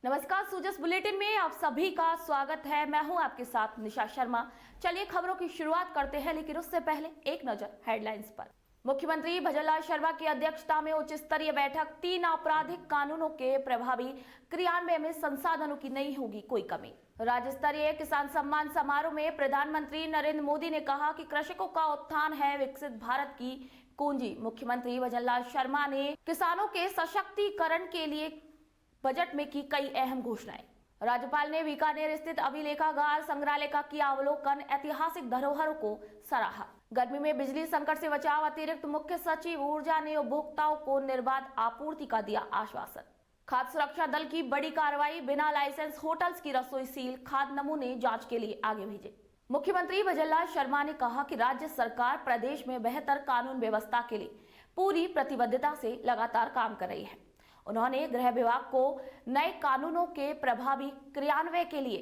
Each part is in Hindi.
नमस्कार, सूजस बुलेटिन में आप सभी का स्वागत है। मैं हूं आपके साथ निशा शर्मा। चलिए खबरों की शुरुआत करते हैं, लेकिन उससे पहले एक नजर हेडलाइंस पर। मुख्यमंत्री भजनलाल शर्मा की अध्यक्षता में उच्च स्तरीय बैठक। 3 आपराधिक कानूनों के प्रभावी क्रियान्वयन में संसाधनों की नहीं होगी कोई कमी। राज्य स्तरीय किसान सम्मान समारोह में प्रधानमंत्री नरेंद्र मोदी ने कहा कि कृषकों का उत्थान है विकसित भारत की कुंजी। मुख्यमंत्री भजनलाल शर्मा ने किसानों के सशक्तिकरण के लिए बजट में की कई अहम घोषणाएं। राज्यपाल ने बीकानेर स्थित अभिलेखागार संग्रहालय का किया अवलोकन, ऐतिहासिक धरोहरों को सराहा। गर्मी में बिजली संकट से बचाव, अतिरिक्त मुख्य सचिव ऊर्जा ने उपभोक्ताओं को निर्बाध आपूर्ति का दिया आश्वासन। खाद्य सुरक्षा दल की बड़ी कार्रवाई, बिना लाइसेंस होटल्स की रसोई सील, खाद्य नमूने जांच के लिए आगे भेजे। मुख्यमंत्री भजनलाल शर्मा ने कहा कि राज्य सरकार प्रदेश में बेहतर कानून व्यवस्था के लिए पूरी प्रतिबद्धता से लगातार काम कर रही है। उन्होंने गृह विभाग को नए कानूनों के प्रभावी क्रियान्वयन के लिए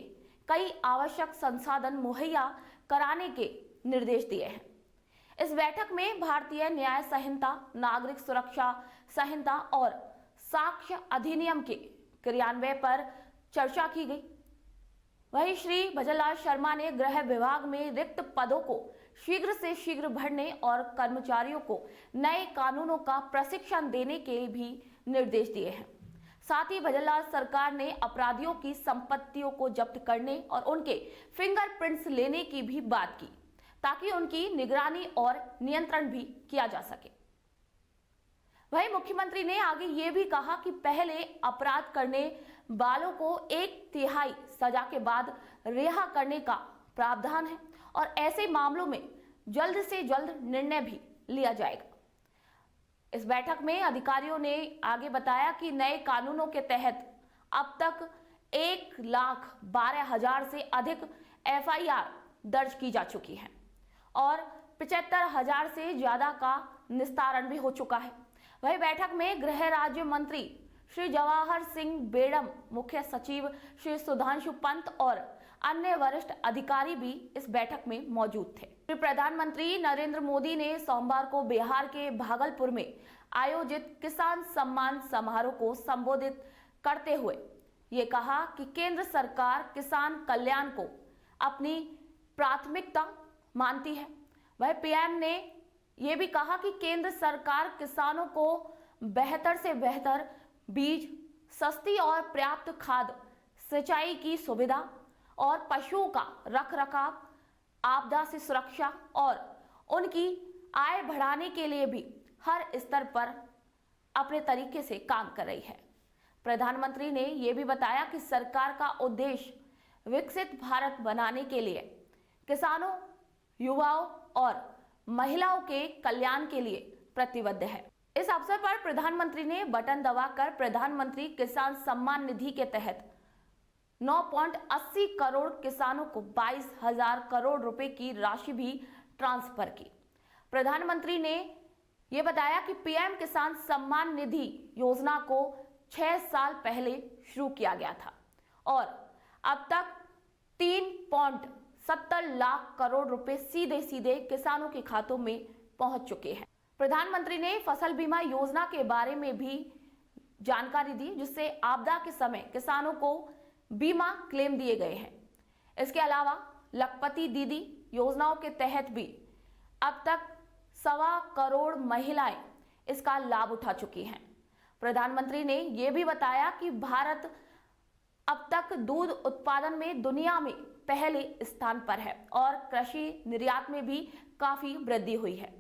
कई आवश्यक संसाधन मुहैया कराने के निर्देश दिए हैं। इस बैठक में भारतीय न्याय संहिता, नागरिक सुरक्षा संहिता और साक्ष्य अधिनियम के क्रियान्वयन पर चर्चा की गई। वहीं श्री भजनलाल शर्मा ने गृह विभाग में रिक्त पदों को शीघ्र से शीघ्र भरने और कर्मचारियों को नए कानूनों का प्रशिक्षण देने के भी निर्देश दिए हैं। साथ ही भजनलाल सरकार ने अपराधियों की संपत्तियों को जब्त करने और उनके फिंगरप्रिंट्स लेने की भी बात की, ताकि उनकी निगरानी और नियंत्रण भी किया जा सके। वहीं मुख्यमंत्री ने आगे ये भी कहा कि पहले अपराध करने वालों को 1/3 सजा के बाद रिहा करने का प्रावधान है और ऐसे मामलों में जल्द से जल्द निर्णय भी लिया जाएगा। इस बैठक में अधिकारियों ने आगे बताया कि नए कानूनों के तहत अब तक 1,12,000 से अधिक FIR दर्ज की जा चुकी है और 75,000 से ज्यादा का निस्तारण भी हो चुका है। वही बैठक में गृह राज्य मंत्री श्री जवाहर सिंह बेड़म, मुख्य सचिव श्री सुधांशु पंत और अन्य वरिष्ठ अधिकारी भी इस बैठक में मौजूद थे। प्रधानमंत्री नरेंद्र मोदी ने सोमवार को बिहार के भागलपुर में आयोजित किसान सम्मान समारोह को संबोधित करते हुए ये कहा कि केंद्र सरकार किसान कल्याण को अपनी प्राथमिकता मानती है। वह पीएम ने यह भी कहा कि केंद्र सरकार किसानों को बेहतर से बेहतर बीज, सस्ती और पर्याप्त खाद, सिंचाई की सुविधा और पशुओं का रखरखाव, आपदा से सुरक्षा और उनकी आय बढ़ाने के लिए भी हर स्तर पर अपने तरीके से काम कर रही है। प्रधानमंत्री ने यह भी बताया कि सरकार का उद्देश्य विकसित भारत बनाने के लिए किसानों, युवाओं और महिलाओं के कल्याण के लिए प्रतिबद्ध है। इस अवसर पर प्रधानमंत्री ने बटन दबाकर प्रधानमंत्री किसान सम्मान निधि के तहत 9.80 करोड़ किसानों को 22,000 करोड़ रुपए की राशि भी ट्रांसफर की। प्रधानमंत्री ने यह बताया कि पीएम किसान सम्मान निधि योजना को 6 साल पहले शुरू किया गया था और अब तक 3.70 लाख करोड़ रुपए सीधे सीधे किसानों के खातों में पहुंच चुके हैं। प्रधानमंत्री ने फसल बीमा योजना के बारे में भी जानकारी दी, जिससे आपदा के समय किसानों को बीमा क्लेम दिए गए हैं। इसके अलावा लखपति दीदी योजनाओं के तहत भी अब तक 1.25 करोड़ महिलाएं इसका लाभ उठा चुकी हैं। प्रधानमंत्री ने यह भी बताया कि भारत अब तक दूध उत्पादन में दुनिया में पहले स्थान पर है और कृषि निर्यात में भी काफी वृद्धि हुई है।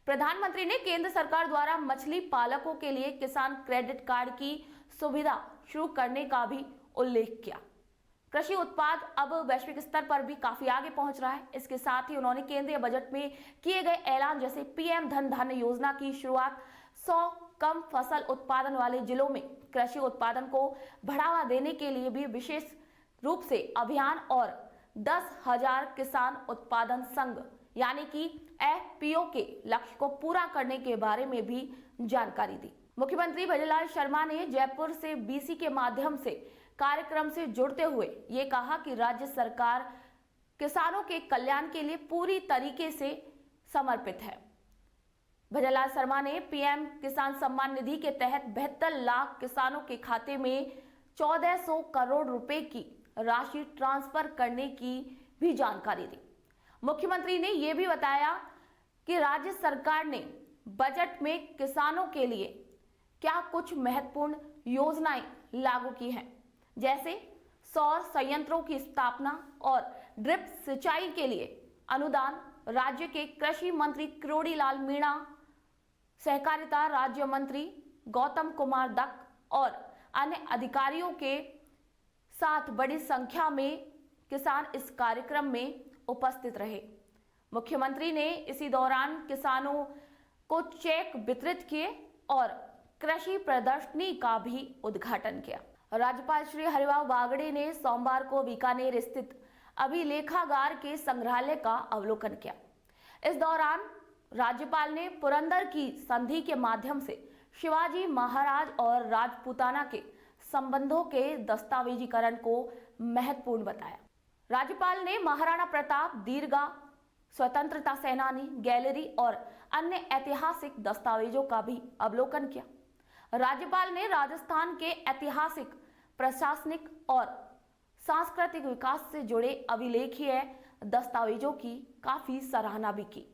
प्रधानमंत्री ने केंद्र सरकार द्वारा मछली पालकों के लिए किसान क्रेडिट कार्ड की सुविधा शुरू करने का भी उल्लेख किया। कृषि उत्पाद अब वैश्विक स्तर पर भी काफी आगे पहुंच रहा है। इसके साथ ही उन्होंने केंद्रीय बजट में किए गए ऐलान जैसे पीएम धन धान्य योजना की शुरुआत, 100 कम फसल उत्पादन वाले जिलों में कृषि उत्पादन को बढ़ावा देने के लिए भी विशेष रूप से अभियान और 10,000 किसान उत्पादन संघ यानी कि FPO के लक्ष्य को पूरा करने के बारे में भी जानकारी दी। मुख्यमंत्री भजनलाल शर्मा ने जयपुर से BC के माध्यम से कार्यक्रम से जुड़ते हुए ये कहा कि राज्य सरकार किसानों के कल्याण के लिए पूरी तरीके से समर्पित है। भजनलाल शर्मा ने पीएम किसान सम्मान निधि के तहत 72 लाख किसानों के खाते में 1400 करोड़ रुपए की राशि ट्रांसफर करने की भी जानकारी दी। मुख्यमंत्री ने यह भी बताया कि राज्य सरकार ने बजट में किसानों के लिए क्या कुछ महत्वपूर्ण योजनाएं लागू की हैं, जैसे सौर संयंत्रों की स्थापना और ड्रिप सिंचाई के लिए अनुदान। राज्य के कृषि मंत्री किरोड़ीलाल मीणा, सहकारिता राज्य मंत्री गौतम कुमार दत्त और अन्य अधिकारियों के साथ बड़ी संख्या में किसान इस कार्यक्रम में उपस्थित रहे। मुख्यमंत्री ने इसी दौरान किसानों को चेक वितरित किए और कृषि प्रदर्शनी का भी उद्घाटन किया। राज्यपाल श्री हरिभाऊ बागड़े ने सोमवार को बीकानेर स्थित अभिलेखागार के संग्रहालय का अवलोकन किया। इस दौरान राज्यपाल ने पुरंदर की संधि के माध्यम से शिवाजी महाराज और राजपूताना के संबंधों के दस्तावेजीकरण को महत्वपूर्ण बताया। राज्यपाल ने महाराणा प्रताप, दीर्घा, स्वतंत्रता सेनानी गैलरी और अन्य ऐतिहासिक दस्तावेजों का भी अवलोकन किया। राज्यपाल ने राजस्थान के ऐतिहासिक, प्रशासनिक और सांस्कृतिक विकास से जुड़े अभिलेखीय दस्तावेजों की काफी सराहना भी की,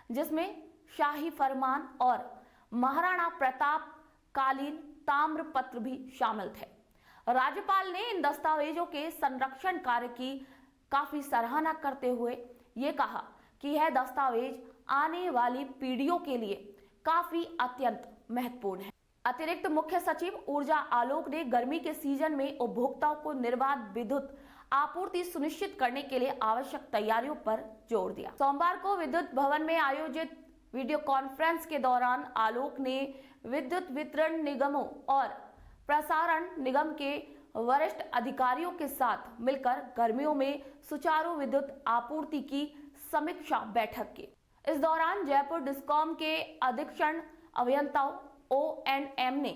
जिसमें शाही फरमान और महाराणा प्रताप कालीन ताम्रपत्र भी शामिल थे। राज्यपाल ने इन दस्तावेजों के संरक्षण कार्य की काफी सराहना करते हुए ये कहा कि यह दस्तावेज आने वाली पीढ़ियों के लिए काफी अत्यंत महत्वपूर्ण है। अतिरिक्त मुख्य सचिव ऊर्जा आलोक ने गर्मी के सीजन में उपभोक्ताओं को निर्बाध विद्युत आपूर्ति सुनिश्चित करने के लिए आवश्यक तैयारियों पर जोर दिया। सोमवार को विद्युत भवन में आयोजित वीडियो कॉन्फ्रेंस के दौरान आलोक ने विद्युत वितरण निगमों और प्रसारण निगम के वरिष्ठ अधिकारियों के साथ मिलकर गर्मियों में सुचारू विद्युत आपूर्ति की समीक्षा बैठक की। इस दौरान जयपुर डिस्कॉम के अधीक्षण अभियंताओं ONM ने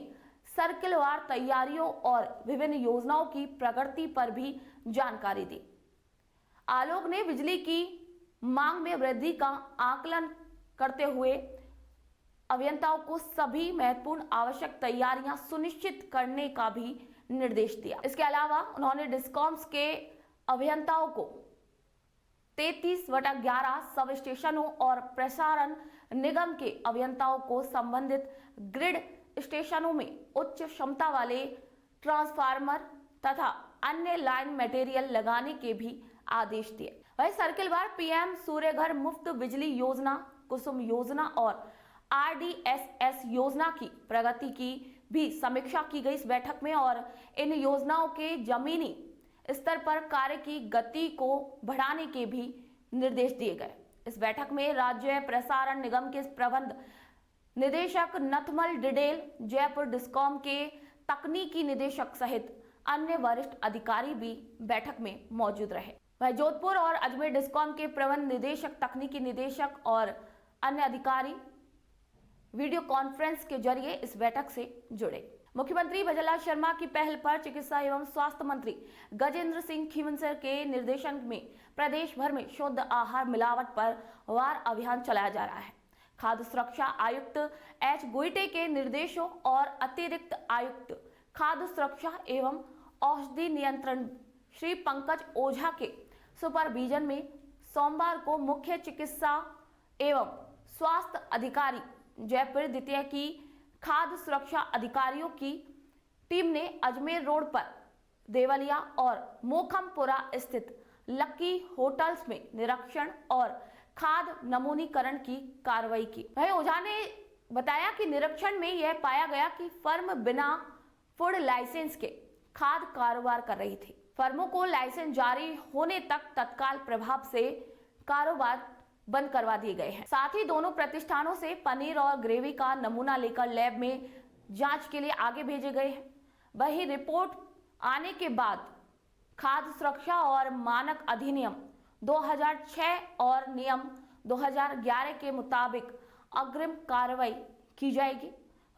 सर्किलवार तैयारियों और विभिन्न योजनाओं की प्रगति पर भी जानकारी दी। आलोक ने बिजली की मांग में वृद्धि का आकलन करते हुए अभियंताओं को सभी महत्वपूर्ण आवश्यक तैयारियां सुनिश्चित करने का भी निर्देश दिया। इसके अलावा उन्होंने डिस्कॉम्स के अभियंताओं को 33/11 सब स्टेशनों और प्रसारण निगम के अभियंताओं को संबंधित ग्रिड स्टेशनों में उच्च क्षमता वाले ट्रांसफार्मर तथा अन्य लाइन मटेरियल लगाने के भी आदेश दिए। वही सर्किलवार PM सूर्यघर मुफ्त बिजली योजना, कुसुम योजना और RDSS योजना की प्रगति की भी समीक्षा की गई इस बैठक में और इन योजनाओं के जमीनी स्तर पर कार्य की गति को बढ़ाने के भी निर्देश दिए गए। इस बैठक में राज्य प्रसारण निगम के प्रबंध निदेशक नथमल डिडेल, जयपुर डिस्कॉम के तकनीकी निदेशक सहित अन्य वरिष्ठ अधिकारी भी बैठक में मौजूद रहे। वह जोधपुर और अजमेर डिस्कॉम के प्रबंध निदेशक, तकनीकी निदेशक और अन्य अधिकारी वीडियो कॉन्फ्रेंस के जरिए इस बैठक से जुड़े। मुख्यमंत्री भजनलाल शर्मा की पहल पर चिकित्सा एवं स्वास्थ्य मंत्री गजेंद्र सिंह खींवसर के निर्देशन में प्रदेश भर में शुद्ध आहार मिलावट पर वार अभियान चलाया जा रहा है। खाद्य सुरक्षा आयुक्त H. गोइटे के निर्देशों और अतिरिक्त आयुक्त खाद्य सुरक्षा एवं औषधि नियंत्रण श्री पंकज ओझा के सुपरविजन में सोमवार को मुख्य चिकित्सा एवं स्वास्थ्य अधिकारी जयपुर द्वितीय की खाद्य सुरक्षा अधिकारियों की टीम ने अजमेर रोड पर देवलिया और मोखमपुरा स्थित लक्की होटल्स में निरीक्षण और खाद्य नमूनीकरण की कार्रवाई की। वहीं ओझा ने बताया कि निरीक्षण में यह पाया गया कि फर्म बिना फूड लाइसेंस के खाद्य कारोबार कर रही थी। फर्मों को लाइसेंस जारी होने तक तत्काल प्रभाव से कारोबार बंद करवा दिए गए हैं। साथ ही दोनों प्रतिष्ठानों से पनीर और ग्रेवी का नमूना लेकर लैब में जांच के लिए आगे भेजे गए हैं। वही रिपोर्ट आने के बाद खाद्य सुरक्षा और मानक अधिनियम 2006 और नियम 2011 के मुताबिक अग्रिम कार्रवाई की जाएगी।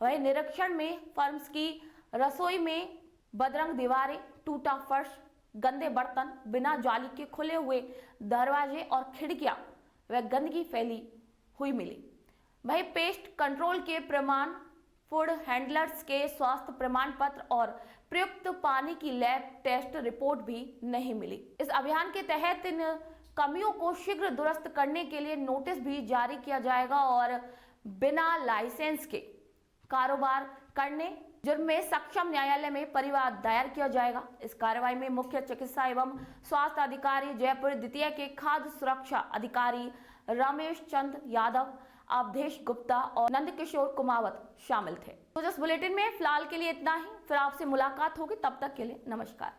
वही निरीक्षण में फर्म्स की रसोई में बदरंग दीवारें, टूटा फर्श, गंदे बर्तन, बिना जाली के खुले हुए दरवाजे और खिड़कियां व गंदगी फैली हुई मिली। वही पेस्ट कंट्रोल के प्रमाण फूड हैंडलर्स के स्वास्थ्य प्रमाण पत्र और प्रयुक्त पानी की लैब टेस्ट रिपोर्ट भी नहीं मिली। इस अभियान के तहत इन कमियों को शीघ्र दुरुस्त करने के लिए नोटिस भी जारी किया जाएगा और बिना लाइसेंस के कारोबार करने जुर्म में सक्षम न्यायालय में परिवाद दायर किया जाएगा। इस कार्रवाई में मुख्य चिकित्सा एवं स्वास्थ्य अधिकारी जयपुर द्वितीय के खाद्य सुरक्षा अधिकारी रमेश चंद्र यादव, अवधेश गुप्ता और नंदकिशोर कुमावत शामिल थे। तो इस बुलेटिन में फिलहाल के लिए इतना ही, फिर आपसे मुलाकात होगी, तब तक के लिए नमस्कार।